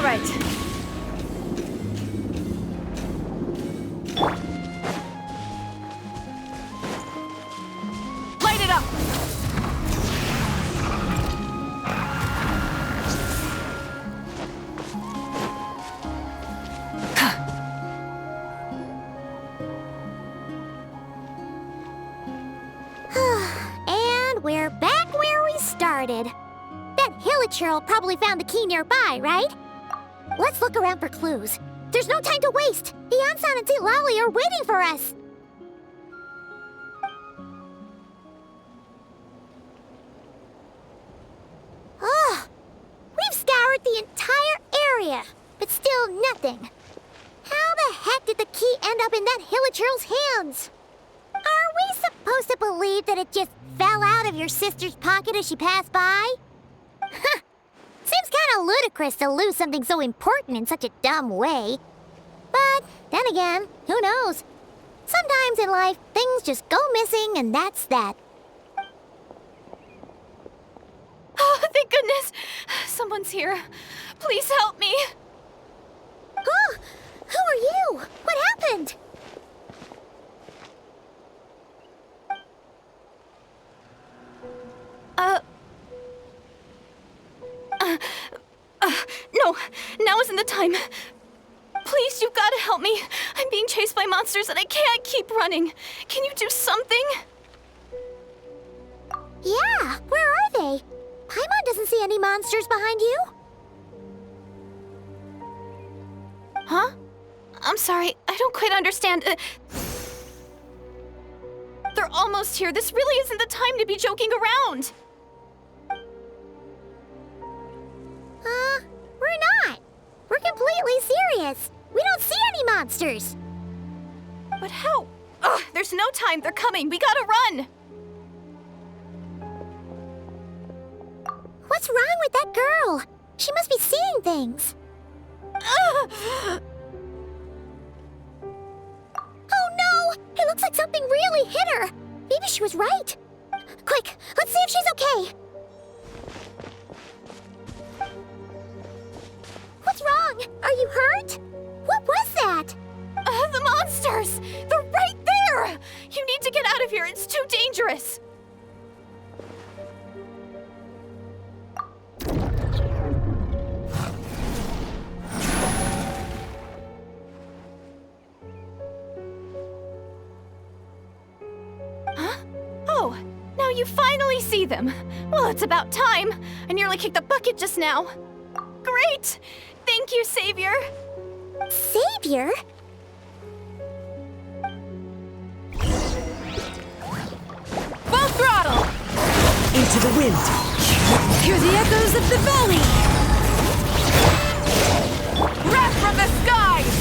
right. Light it up! And we're back where we started. That Hilichurl probably found the key nearby, right? Let's look around for clues. There's no time to waste. Beyonsan and Lali are waiting for us. Oh, we've scoured the entire area, but still nothing. How the heck did the key end up in that Hilichurl's hands? Are we supposed to believe that it just fell out of your sister's pocket as she passed by? Huh. Seems kind of ludicrous to lose something so important in such a dumb way. But then again, who knows? Sometimes in life, things just go missing and that's that. Oh, thank goodness! Someone's here. Please help me! Oh, who are you? What happened? No, now isn't the time. Please, you've got to help me. I'm being chased by monsters and I can't keep running. Can you do something? Yeah, where are they? Paimon doesn't see any monsters behind you. Huh? I'm sorry, I don't quite understand. They're almost here. This really isn't the time to be joking around. We're not. We're completely serious. We don't see any monsters. But how? Ugh, there's no time. They're coming. We gotta run. What's wrong with that girl? She must be seeing things. Ugh. Oh no! It looks like something really hit her. Maybe she was right. Quick, let's see if she's okay. What's wrong? Are you hurt? What was that? The monsters! They're right there! You need to get out of here. It's too dangerous. Huh? Oh, now you finally see them. Well, it's about time. I nearly kicked the bucket just now. Great! Thank you, Savior! Savior? Full throttle! Into the wind. Hear the echoes of the valley! Wrath from the skies!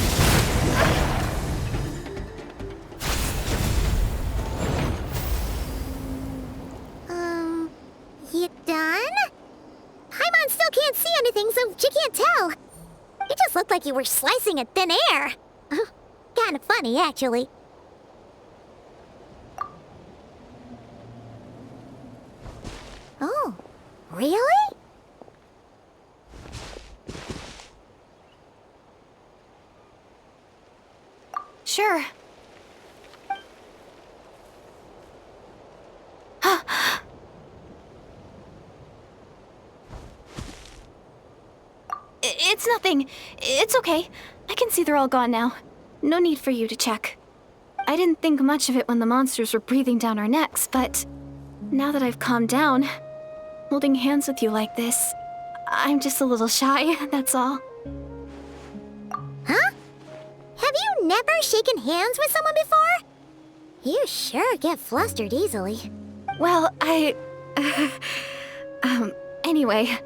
You done? Paimon still can't see anything, so she can't tell. It just looked like you were slicing at thin air. Kinda funny, actually. Oh, really? Sure. It's nothing. It's okay. I can see they're all gone now. No need for you to check. I didn't think much of it when the monsters were breathing down our necks, but now that I've calmed down, holding hands with you like this, I'm just a little shy, that's all. Huh? Have you never shaken hands with someone before? You sure get flustered easily. Well, anyway,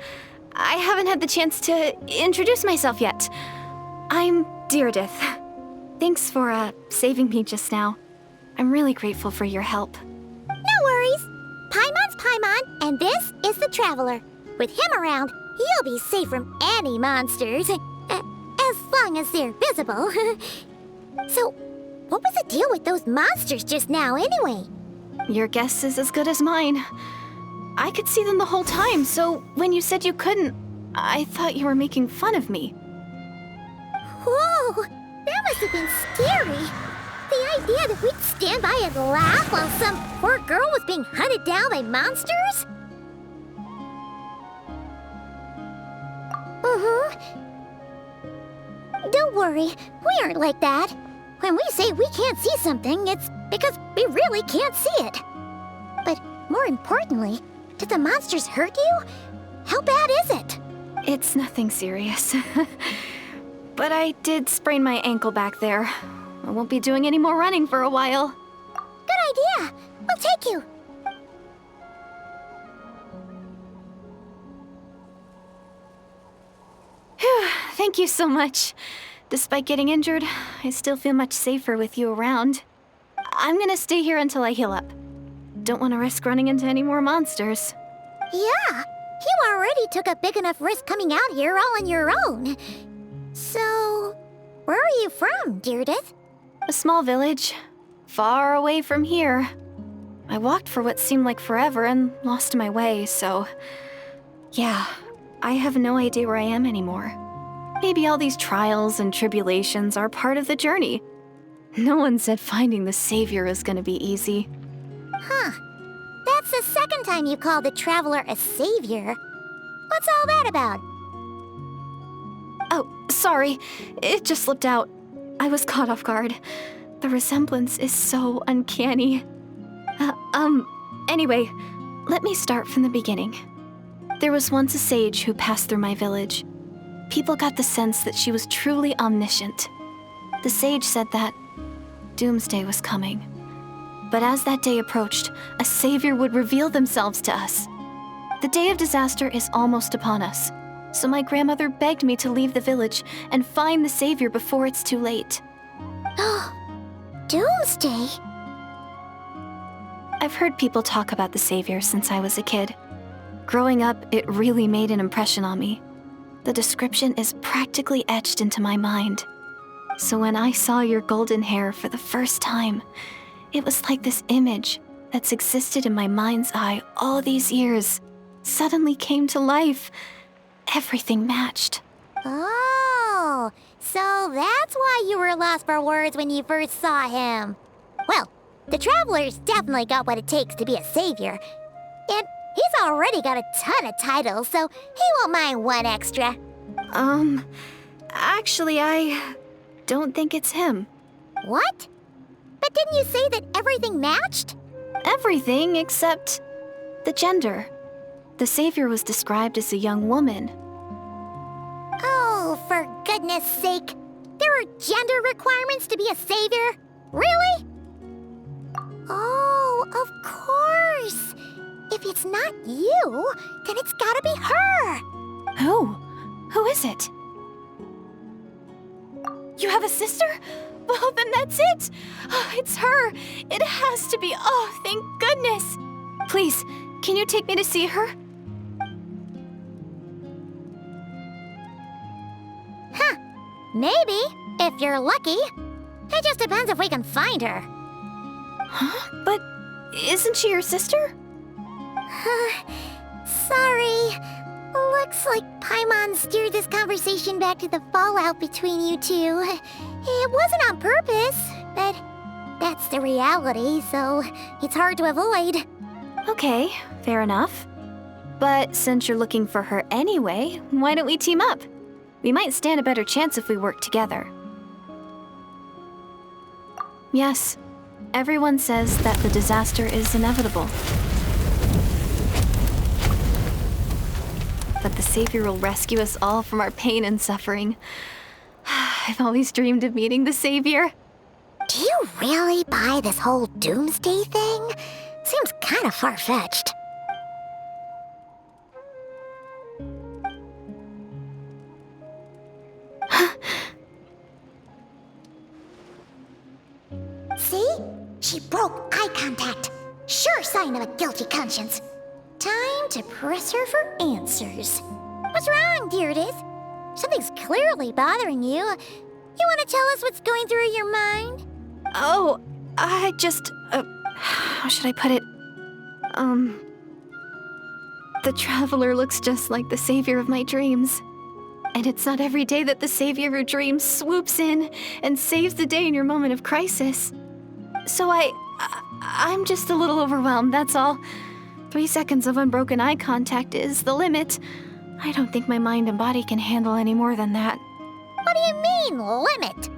I haven't had the chance to introduce myself yet. I'm Deirdith. Thanks for, saving me just now. I'm really grateful for your help. No worries. Paimon's Paimon, and this is the Traveler. With him around, you'll be safe from any monsters. As long as they're visible. So, what was the deal with those monsters just now, anyway? Your guess is as good as mine. I could see them the whole time, so when you said you couldn't, I thought you were making fun of me. Oh, that must have been scary. The idea that we'd stand by and laugh while some poor girl was being hunted down by monsters? Don't worry, we aren't like that. When we say we can't see something, it's because we really can't see it. But more importantly, did the monsters hurt you? How bad is it? It's nothing serious. But I did sprain my ankle back there. I won't be doing any more running for a while. Good idea. We'll take you. Thank you so much. Despite getting injured, I still feel much safer with you around. I'm gonna stay here until I heal up. Don't want to risk running into any more monsters. Yeah, you already took a big enough risk coming out here all on your own. So, where are you from, Deirdith? A small village, far away from here. I walked for what seemed like forever and lost my way, so... yeah, I have no idea where I am anymore. Maybe all these trials and tribulations are part of the journey. No one said finding the savior is gonna be easy. Huh. That's the second time you called the traveler a savior. What's all that about? Oh, sorry. It just slipped out. I was caught off guard. The resemblance is so uncanny. Anyway, let me start from the beginning. There was once a sage who passed through my village. People got the sense that she was truly omniscient. The sage said that doomsday was coming. But as that day approached, a savior would reveal themselves to us. The day of disaster is almost upon us, so my grandmother begged me to leave the village and find the savior before it's too late. Doomsday? I've heard people talk about the savior since I was a kid. Growing up, it really made an impression on me. The description is practically etched into my mind. So when I saw your golden hair for the first time, it was like this image that's existed in my mind's eye all these years suddenly came to life. Everything matched. Oh, so that's why you were lost for words when you first saw him. Well, the traveler's definitely got what it takes to be a savior. And he's already got a ton of titles, so he won't mind one extra. Actually, I don't think it's him. What? But didn't you say that everything matched? Everything except the gender. The savior was described as a young woman. Oh, for goodness sake. There are gender requirements to be a savior? Really? Oh, of course. If it's not you, then it's gotta be her. Who? Who is it? You have a sister? Well, then that's it. Oh, it's her. It has to be. Oh, thank goodness. Please, can you take me to see her? Maybe, if you're lucky. It just depends if we can find her. Huh? But isn't she your sister? Sorry. Looks like Paimon steered this conversation back to the fallout between you two. It wasn't on purpose, but that's the reality, so it's hard to avoid. Okay, fair enough. But since you're looking for her anyway, why don't we team up? We might stand a better chance if we work together. Yes, everyone says that the disaster is inevitable. But the savior will rescue us all from our pain and suffering. I've always dreamed of meeting the savior. Do you really buy this whole doomsday thing? Seems kind of far-fetched. See? She broke eye contact. Sure sign of a guilty conscience. Time to press her for answers. What's wrong, Deirdith? Something's clearly bothering you. You want to tell us what's going through your mind? Oh, I just... how should I put it? The traveler looks just like the savior of my dreams. And it's not every day that the savior of your dreams swoops in and saves the day in your moment of crisis. So I'm just a little overwhelmed, that's all. 3 seconds of unbroken eye contact is the limit. I don't think my mind and body can handle any more than that. What do you mean, limit?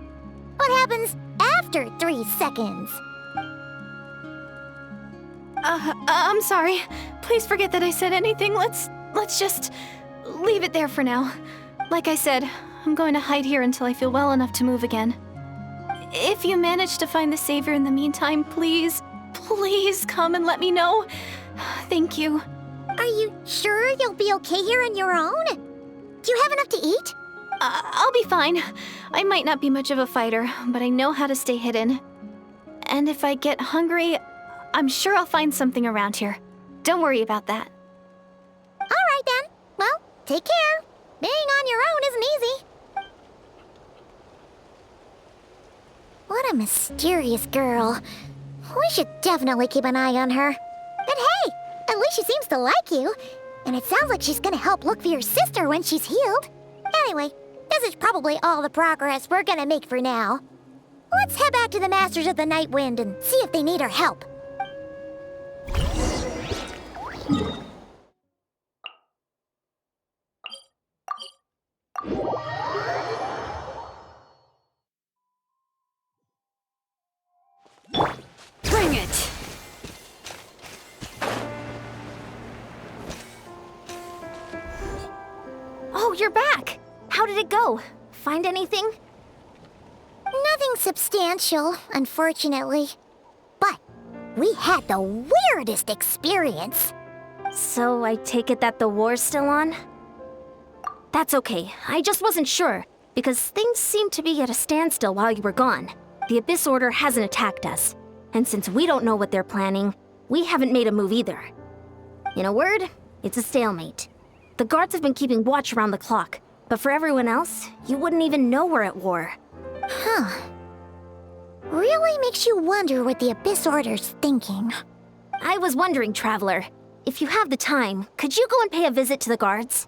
What happens after 3 seconds? I'm sorry. Please forget that I said anything. Let's just leave it there for now. Like I said, I'm going to hide here until I feel well enough to move again. If you manage to find the savior in the meantime, please come and let me know. Thank you. Are you sure you'll be okay here on your own? Do you have enough to eat? I'll be fine. I might not be much of a fighter, but I know how to stay hidden. And if I get hungry, I'm sure I'll find something around here. Don't worry about that. All right then. Well, take care. Being on your own isn't easy. What a mysterious girl. We should definitely keep an eye on her. And hey, at least she seems to like you. And it sounds like she's gonna help look for your sister when she's healed. Anyway, this is probably all the progress we're gonna make for now. Let's head back to the Masters of the Night Wind and see if they need our help. Bring it! Oh, you're back! How did it go? Find anything? Nothing substantial, unfortunately. But we had the weirdest experience. So I take it that the war's still on? That's okay. I just wasn't sure, because things seemed to be at a standstill while you were gone. The Abyss Order hasn't attacked us, and since we don't know what they're planning, we haven't made a move either. In a word, it's a stalemate. The guards have been keeping watch around the clock, but for everyone else, you wouldn't even know we're at war. Huh. Really makes you wonder what the Abyss Order's thinking. I was wondering, Traveler, if you have the time, could you go and pay a visit to the guards?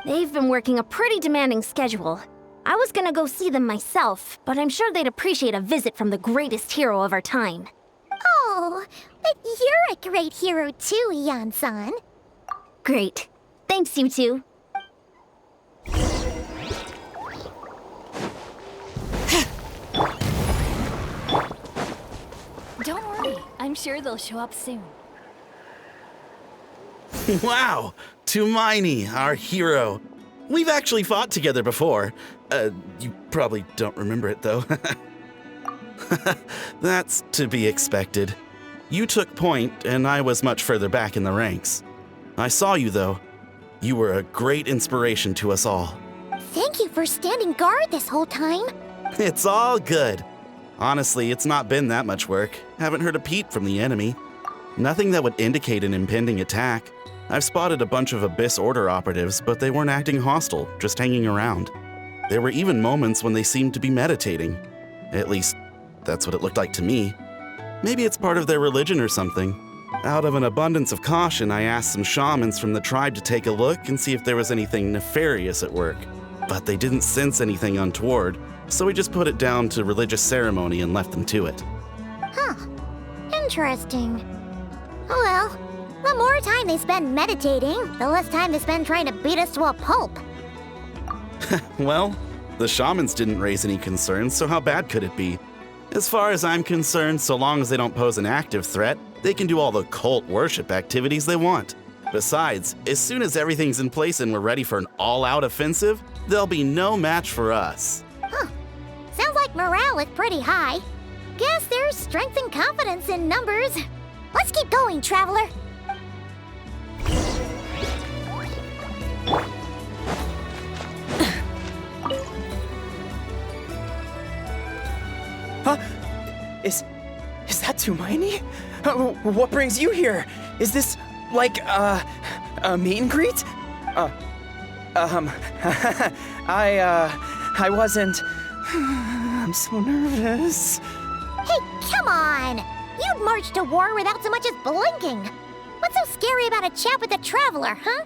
They've been working a pretty demanding schedule. I was gonna go see them myself, but I'm sure they'd appreciate a visit from the greatest hero of our time. Oh, but you're a great hero too, Yan-san. Great. Thanks, you two. Don't worry. I'm sure they'll show up soon. Wow! Tumaini, our hero. We've actually fought together before. You probably don't remember it, though. That's to be expected. You took point, and I was much further back in the ranks. I saw you, though. You were a great inspiration to us all. Thank you for standing guard this whole time. It's all good. Honestly, it's not been that much work. Haven't heard a peep from the enemy. Nothing that would indicate an impending attack. I've spotted a bunch of Abyss Order operatives, but they weren't acting hostile, just hanging around. There were even moments when they seemed to be meditating. At least, that's what it looked like to me. Maybe it's part of their religion or something. Out of an abundance of caution, I asked some shamans from the tribe to take a look and see if there was anything nefarious at work. But they didn't sense anything untoward, so we just put it down to religious ceremony and left them to it. Huh. Interesting. Oh well, the more time they spend meditating, the less time they spend trying to beat us to a pulp. Well, the shamans didn't raise any concerns, so how bad could it be? As far as I'm concerned, so long as they don't pose an active threat, they can do all the cult worship activities they want. Besides, as soon as everything's in place and we're ready for an all-out offensive, there'll be no match for us. Huh. Sounds like morale is pretty high. Guess there's strength and confidence in numbers. Let's keep going, Traveler. Huh? Is that Tumaini? What brings you here? Is this, like, a meet and greet? I wasn't... I'm so nervous. Hey, come on! You'd march to war without so much as blinking. What's so scary about a chat with a Traveler, huh?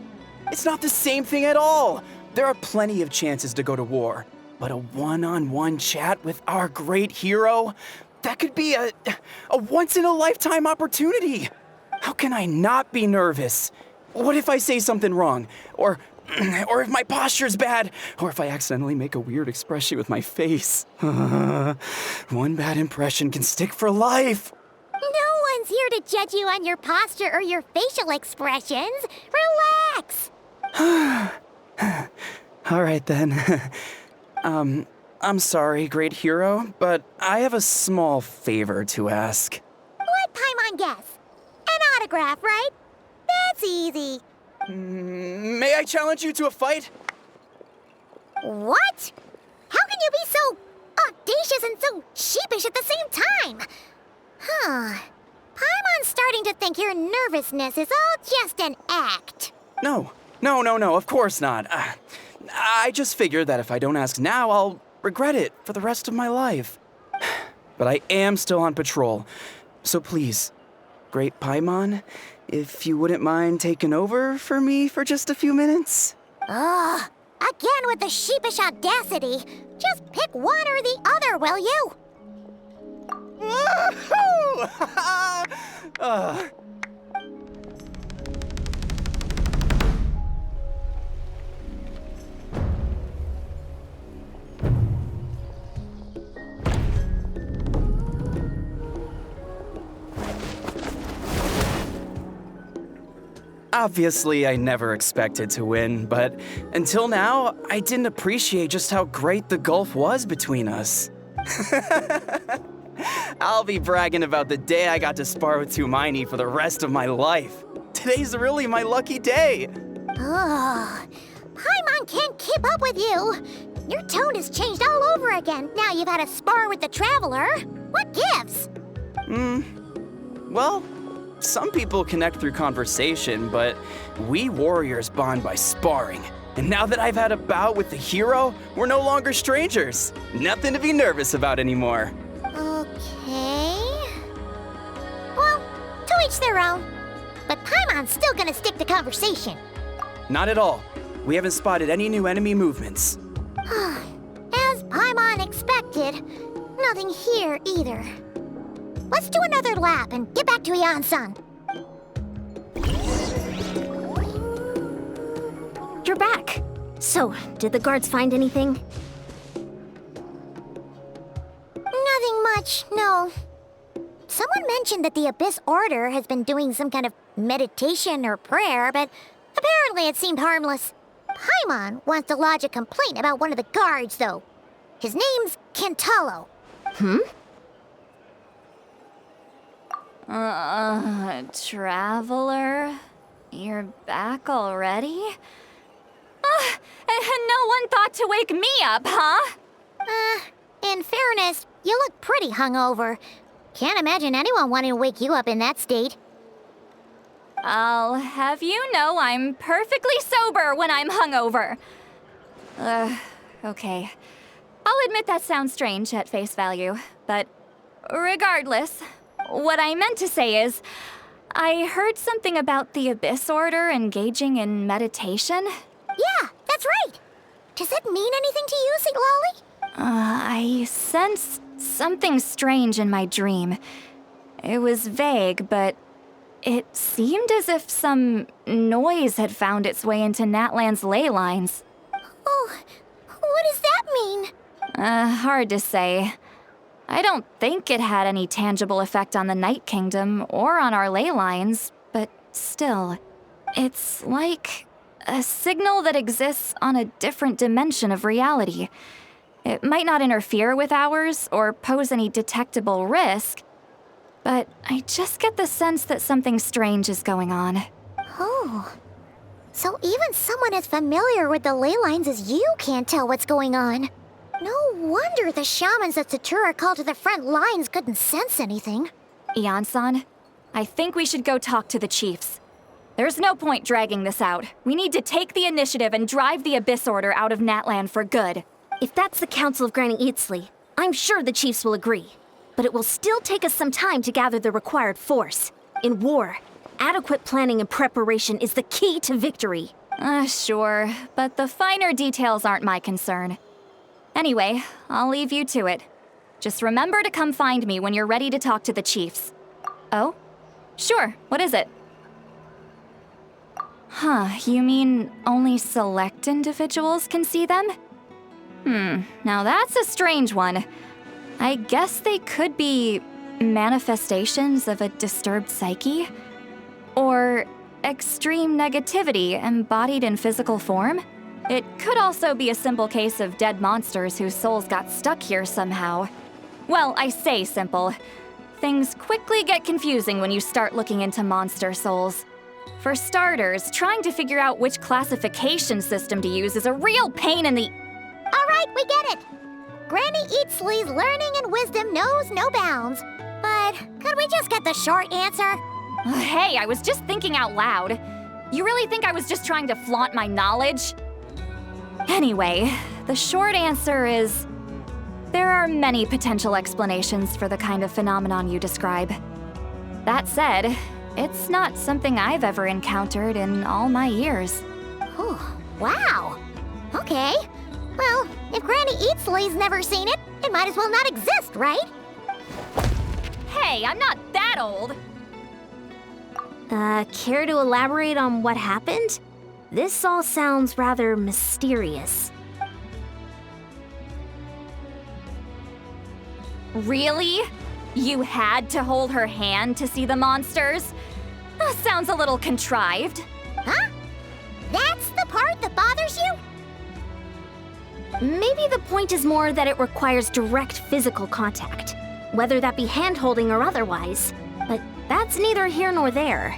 It's not the same thing at all. there are plenty of chances to go to war, but a one-on-one chat with our great hero, that could be a once-in-a-lifetime opportunity. How can I not be nervous? What if I say something wrong? Or if my posture's bad? Or if I accidentally make a weird expression with my face? One bad impression can stick for life. No one's here to judge you on your posture or your facial expressions. Relax. All right then. I'm sorry, great hero, but I have a small favor to ask. What Paimon guess? An autograph, right? That's easy. May I challenge you to a fight? What? How can you be so audacious and so sheepish at the same time? Huh. Paimon's starting to think your nervousness is all just an act. No, of course not. I just figured that if I don't ask now, I'll regret it for the rest of my life. But I am still on patrol, so please, great Paimon, if you wouldn't mind taking over for me for just a few minutes? Ugh, again with the sheepish audacity. Just pick one or the other, will you? Woohoo! Obviously, I never expected to win, but until now, I didn't appreciate just how great the gulf was between us. I'll be bragging about the day I got to spar with Tumaini for the rest of my life. Today's really my lucky day. Ugh, Paimon can't keep up with you. Your tone has changed all over again now you've had a spar with the Traveler. What gives? Well, some people connect through conversation, but we warriors bond by sparring. And now that I've had a bout with the hero, we're no longer strangers. Nothing to be nervous about anymore. Okay. Well, to each their own. But Paimon's still gonna stick to conversation. Not at all. We haven't spotted any new enemy movements. As Paimon expected, nothing here either. Let's do another lap and get back to Ian-san. You're back. So, did the guards find anything? Nothing much, no. Someone mentioned that the Abyss Order has been doing some kind of meditation or prayer, but apparently it seemed harmless. Paimon wants to lodge a complaint about one of the guards, though. His name's Kentaro. Traveler? You're back already? And no one thought to wake me up, huh? In fairness, you look pretty hungover. Can't imagine anyone wanting to wake you up in that state. I'll have you know I'm perfectly sober when I'm hungover. Okay. I'll admit that sounds strange at face value, but regardless, what I meant to say is, I heard something about the Abyss Order engaging in meditation. Yeah, that's right. Does it mean anything to you, St. Lolly? I sensed something strange in my dream. It was vague, but it seemed as if some noise had found its way into Natlan's ley lines. Oh, what does that mean? Hard to say. I don't think it had any tangible effect on the Night Kingdom or on our ley lines, but still, it's like a signal that exists on a different dimension of reality. It might not interfere with ours or pose any detectable risk, but I just get the sense that something strange is going on. Oh, so even someone as familiar with the ley lines as you can't tell what's going on. No wonder the shamans that Satura called to the front lines couldn't sense anything. Ian-san, I think we should go talk to the chiefs. There's no point dragging this out. We need to take the initiative and drive the Abyss Order out of Natlan for good. If that's the Council of Granny Eatsley, I'm sure the chiefs will agree. But it will still take us some time to gather the required force. In war, adequate planning and preparation is the key to victory. Sure, but the finer details aren't my concern. Anyway, I'll leave you to it. Just remember to come find me when you're ready to talk to the chiefs. Oh? Sure, what is it? Huh, you mean only select individuals can see them? Now that's a strange one. I guess they could be manifestations of a disturbed psyche? Or extreme negativity embodied in physical form? It could also be a simple case of dead monsters whose souls got stuck here somehow. Well, I say simple. Things quickly get confusing when you start looking into monster souls. For starters, trying to figure out which classification system to use is a real pain in the... All right, we get it. Granny Eatsley's learning and wisdom knows no bounds. But could we just get the short answer? Hey, I was just thinking out loud. You really think I was just trying to flaunt my knowledge? Anyway, the short answer is... there are many potential explanations for the kind of phenomenon you describe. That said, it's not something I've ever encountered in all my years. Oh, wow. Okay. Well, if Granny Eatsley's never seen it, it might as well not exist, right? Hey, I'm not that old! Care to elaborate on what happened? This all sounds rather mysterious. Really? You had to hold her hand to see the monsters? That sounds a little contrived. Huh? That's the part that bothers you? Maybe the point is more that it requires direct physical contact, whether that be hand-holding or otherwise. But that's neither here nor there.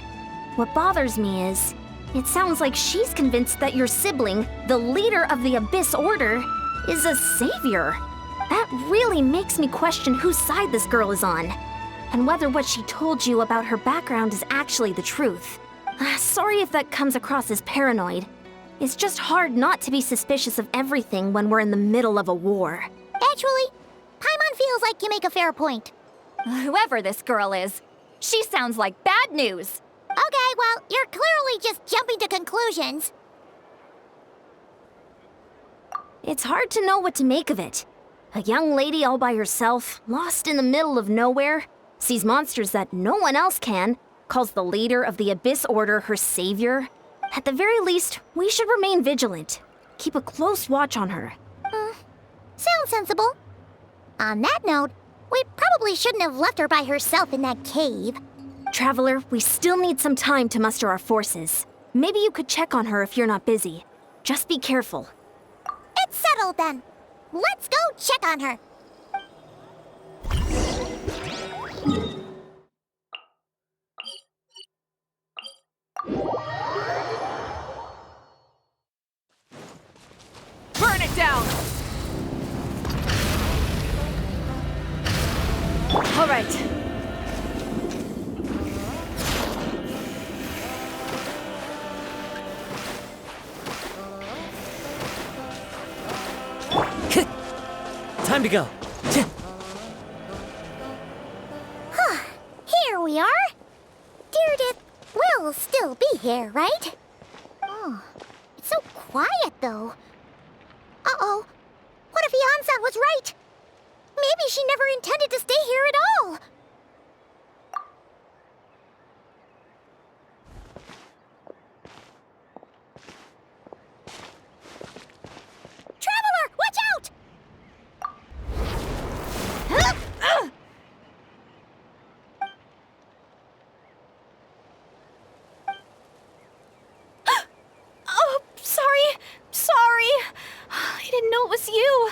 What bothers me is, it sounds like she's convinced that your sibling, the leader of the Abyss Order, is a savior. That really makes me question whose side this girl is on, and whether what she told you about her background is actually the truth. Sorry if that comes across as paranoid. It's just hard not to be suspicious of everything when we're in the middle of a war. Actually, Paimon feels like you make a fair point. Whoever this girl is, she sounds like bad news. Okay, well, you're clearly just jumping to conclusions. It's hard to know what to make of it. A young lady all by herself, lost in the middle of nowhere, sees monsters that no one else can, calls the leader of the Abyss Order her savior. At the very least, we should remain vigilant. Keep a close watch on her. Sounds sensible. On that note, we probably shouldn't have left her by herself in that cave. Traveler, we still need some time to muster our forces. Maybe you could check on her if you're not busy. Just be careful. It's settled then. Let's go check on her. Burn it down! All right. Time to go. Here we are. Deirdre will still be here, right? Oh, it's so quiet though. Uh-oh. What if Yansan was right? Maybe she never intended to stay here at all. Traveler, watch out! Oh, sorry. I didn't know it was you.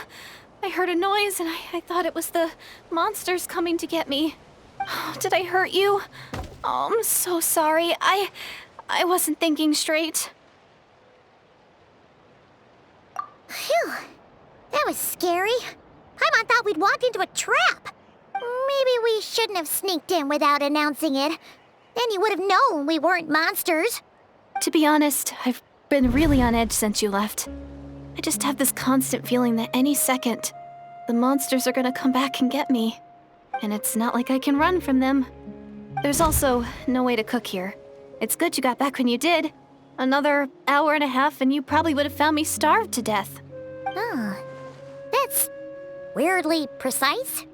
I heard a noise and I thought it was the monsters coming to get me. Did I hurt you? Oh, I'm so sorry. I wasn't thinking straight. Phew. That was scary. Paimon thought we'd walked into a trap. Maybe we shouldn't have sneaked in without announcing it. Then you would have known we weren't monsters. To be honest, I've been really on edge since you left. I just have this constant feeling that any second, the monsters are gonna come back and get me. And it's not like I can run from them. There's also no way to cook here. It's good you got back when you did. Another hour and a half and you probably would have found me starved to death. Oh, that's weirdly precise.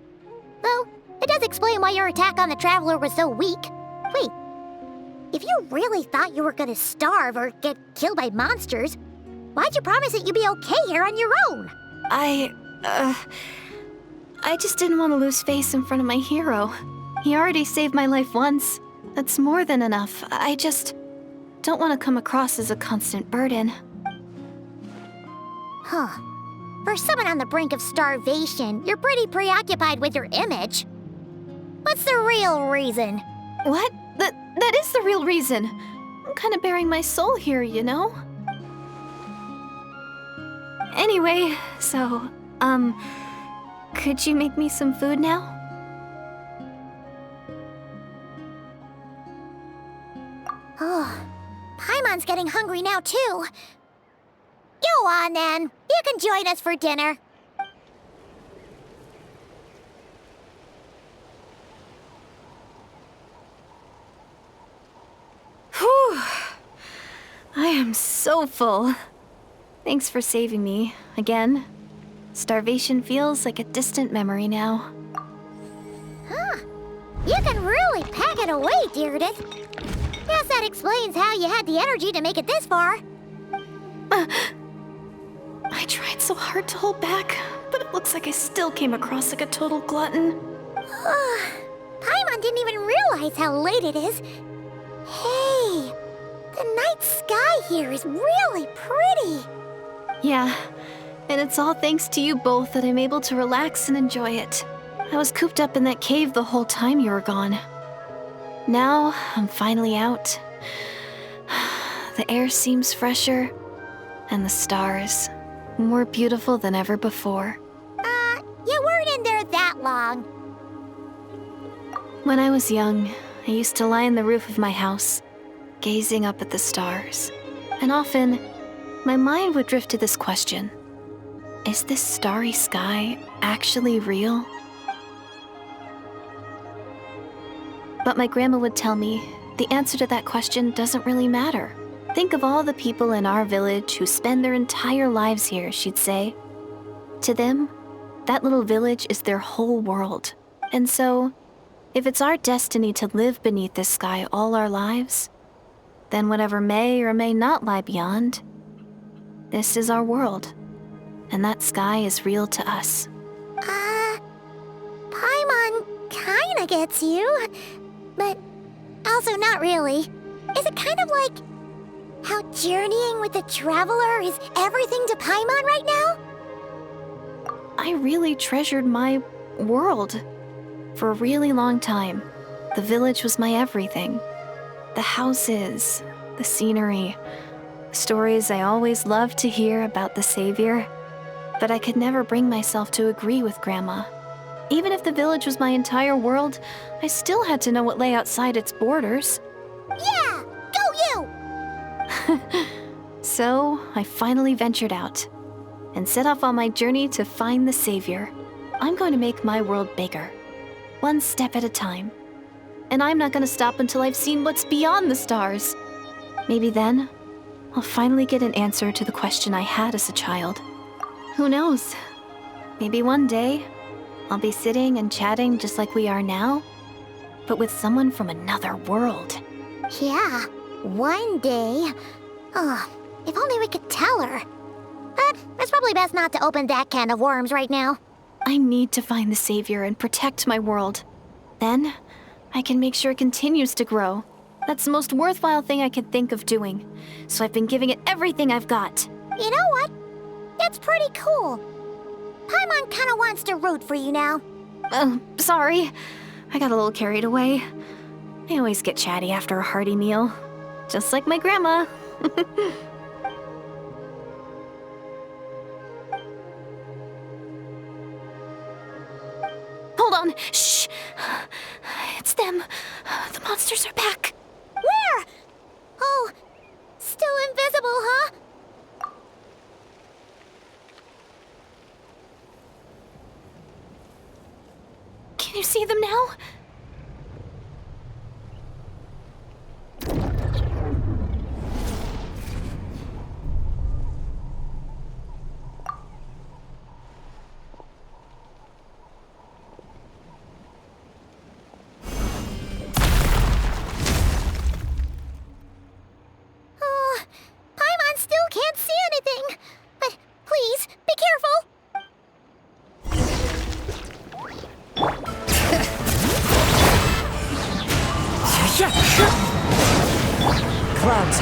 Though, it does explain why your attack on the Traveler was so weak. Wait, if you really thought you were gonna starve or get killed by monsters, why'd you promise that you'd be okay here on your own? I just didn't want to lose face in front of my hero. He already saved my life once. That's more than enough. I just don't want to come across as a constant burden. Huh. For someone on the brink of starvation, you're pretty preoccupied with your image. What's the real reason? What? That is the real reason. I'm kind of bearing my soul here, you know? Anyway, so, could you make me some food now? Oh, Paimon's getting hungry now, too. Go on, then. You can join us for dinner. Whew. I am so full. Thanks for saving me, again. Starvation feels like a distant memory now. Huh. You can really pack it away, Deirdith. Guess that explains how you had the energy to make it this far. I tried so hard to hold back, but it looks like I still came across like a total glutton. Paimon didn't even realize how late it is. Hey, the night sky here is really pretty. Yeah, and it's all thanks to you both that I'm able to relax and enjoy it. I was cooped up in that cave the whole time you were gone. Now, I'm finally out. The air seems fresher, and the stars more beautiful than ever before. You weren't in there that long. When I was young, I used to lie on the roof of my house, gazing up at the stars. And often, my mind would drift to this question. Is this starry sky actually real? But my grandma would tell me the answer to that question doesn't really matter. Think of all the people in our village who spend their entire lives here, she'd say. To them, that little village is their whole world. And so, if it's our destiny to live beneath this sky all our lives, then whatever may or may not lie beyond, this is our world. And that sky is real to us. Paimon kinda gets you, but also not really. Is it kind of like how journeying with the Traveler is everything to Paimon right now? I really treasured my world. For a really long time, the village was my everything. The houses, the scenery, stories I always loved to hear about the Savior. But I could never bring myself to agree with Grandma. Even if the village was my entire world, I still had to know what lay outside its borders. Yeah! Go you! So, I finally ventured out and set off on my journey to find the Savior. I'm going to make my world bigger, one step at a time. And I'm not going to stop until I've seen what's beyond the stars. Maybe then, I'll finally get an answer to the question I had as a child. Who knows? Maybe one day, I'll be sitting and chatting just like we are now, but with someone from another world. Yeah, one day. Oh, if only we could tell her. But it's probably best not to open that can of worms right now. I need to find the Savior and protect my world. Then, I can make sure it continues to grow. That's the most worthwhile thing I could think of doing. So I've been giving it everything I've got. You know what? That's pretty cool. Paimon kinda wants to root for you now. Sorry. I got a little carried away. I always get chatty after a hearty meal. Just like my grandma. Hold on. Shh. It's them. The monsters are back. Where? Oh, still invisible, huh? Can you see them now?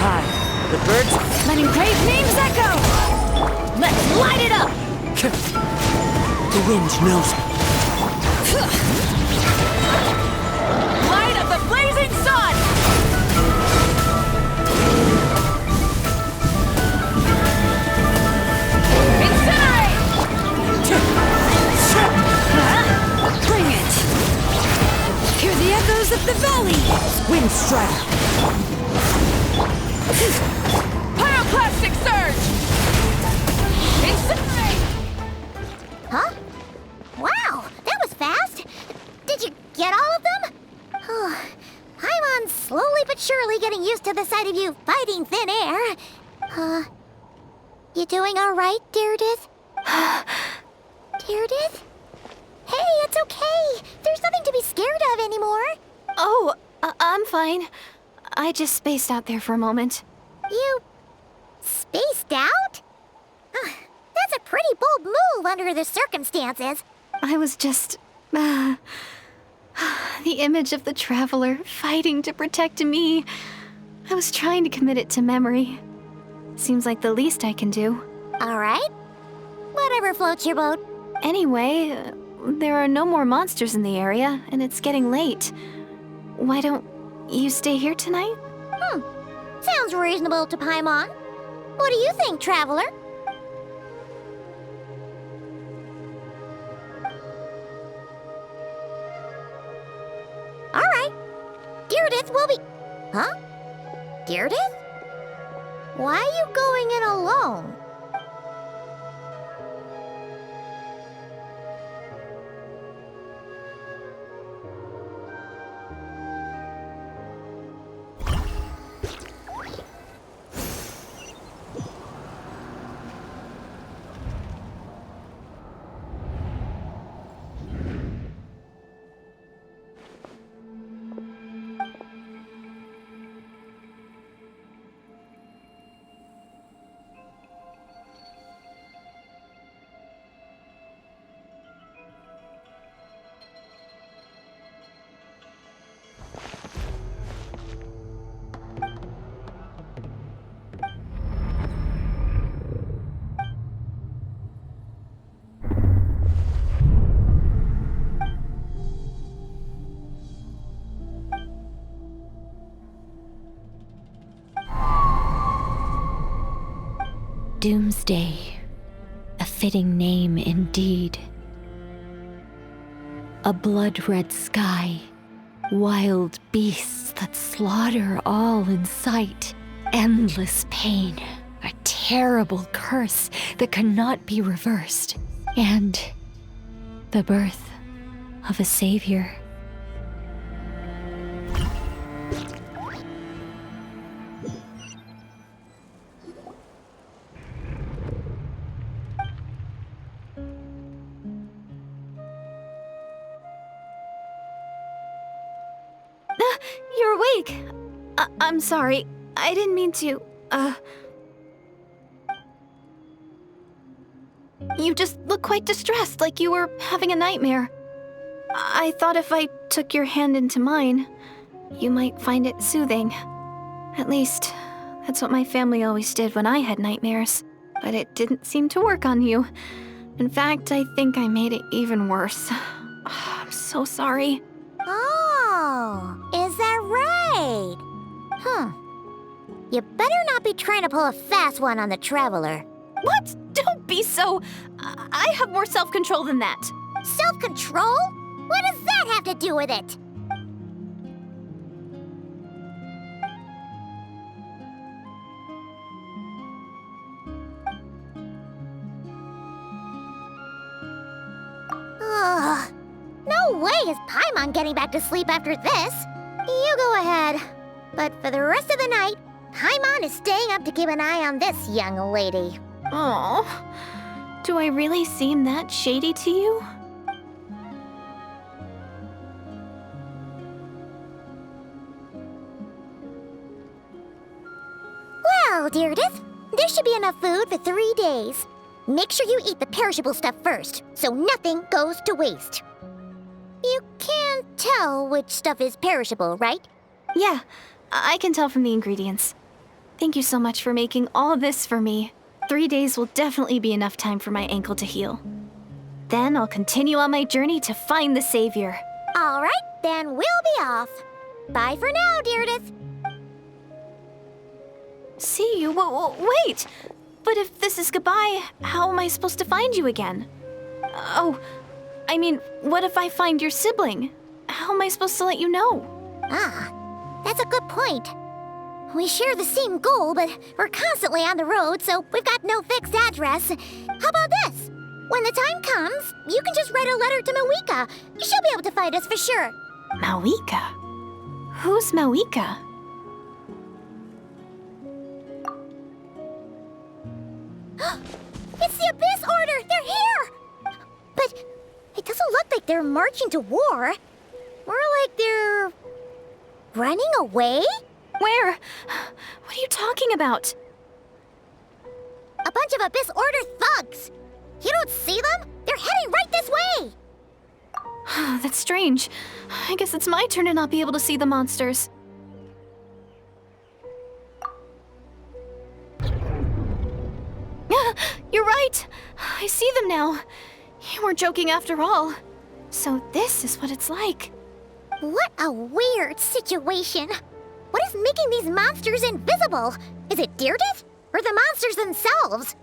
high. The birds Letting brave names echo! Let's light it up! The wind knows me. Light of the blazing sun! Incinerate! Bring it! Hear the echoes of the valley! Wind strike. Pyroclastic surge! Incinerate! Huh? Wow, that was fast. Did you get all of them? Paimon's slowly but surely getting used to the sight of you fighting thin air. You doing all right, Deirdith? Deirdith? Hey, it's okay. There's nothing to be scared of anymore. Oh, I'm fine. I just spaced out there for a moment. You spaced out? That's a pretty bold move under the circumstances. I was just... the image of the traveler fighting to protect me. I was trying to commit it to memory. Seems like the least I can do. All right. Whatever floats your boat. Anyway, there are no more monsters in the area, and it's getting late. Why don't you stay here tonight? Sounds reasonable to Paimon. What do you think, traveler? All right. Deirdith will be... Huh? Deirdith? Why are you going in alone? Doomsday, a fitting name indeed. A blood-red sky, wild beasts that slaughter all in sight, endless pain, a terrible curse that cannot be reversed, and the birth of a savior. You're awake. I'm sorry. I didn't mean to, You just look quite distressed, like you were having a nightmare. I thought if I took your hand into mine, you might find it soothing. At least, that's what my family always did when I had nightmares. But it didn't seem to work on you. In fact, I think I made it even worse. I'm so sorry. Oh, is that right? You better not be trying to pull a fast one on the traveler. What? Don't be so... I have more self-control than that. Self-control? What does that have to do with it? Ugh. No way is Paimon getting back to sleep after this. You go ahead. But for the rest of the night, Paimon is staying up to keep an eye on this young lady. Oh, do I really seem that shady to you? Well, Deirdith, there should be enough food for 3 days. Make sure you eat the perishable stuff first, so nothing goes to waste. You can't tell which stuff is perishable, right? Yeah, I can tell from the ingredients. Thank you so much for making all this for me. 3 days will definitely be enough time for my ankle to heal. Then I'll continue on my journey to find the Savior. All right, then we'll be off. Bye for now, Deirdith. See you? Wait! But if this is goodbye, how am I supposed to find you again? Oh, I mean, what if I find your sibling? How am I supposed to let you know? Ah, that's a good point. We share the same goal, but we're constantly on the road, so we've got no fixed address. How about this? When the time comes, you can just write a letter to Mawika. She'll be able to find us for sure. Mawika? Who's Mawika? It's the Abyss Order! They're here! But it doesn't look like they're marching to war. More like they're running away? Where? What are you talking about? A bunch of Abyss Order thugs! You don't see them? They're heading right this way! That's strange. I guess it's my turn to not be able to see the monsters. You're right! I see them now. You weren't joking after all. So this is what it's like. What a weird situation. What is making these monsters invisible? Is it Deirdith? Or the monsters themselves?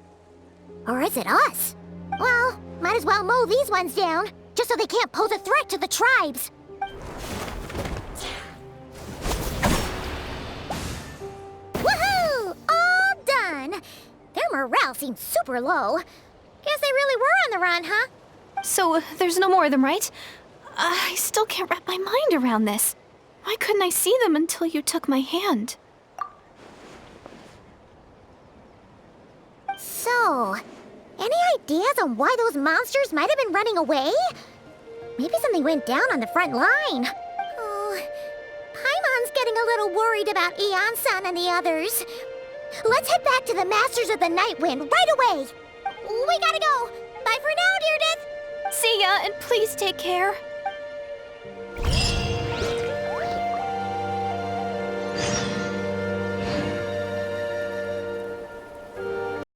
Or is it us? Well, might as well mow these ones down, just so they can't pose a threat to the tribes. Woohoo! All done! Their morale seems super low. Guess they really were on the run, huh? So there's no more of them, right? I still can't wrap my mind around this. Why couldn't I see them until you took my hand? So, any ideas on why those monsters might have been running away? Maybe something went down on the front line. Oh, Paimon's getting a little worried about Eon-san and the others. Let's head back to the Masters of the Night Wind right away. We gotta go. Bye for now, Deirdith. See ya, and please take care.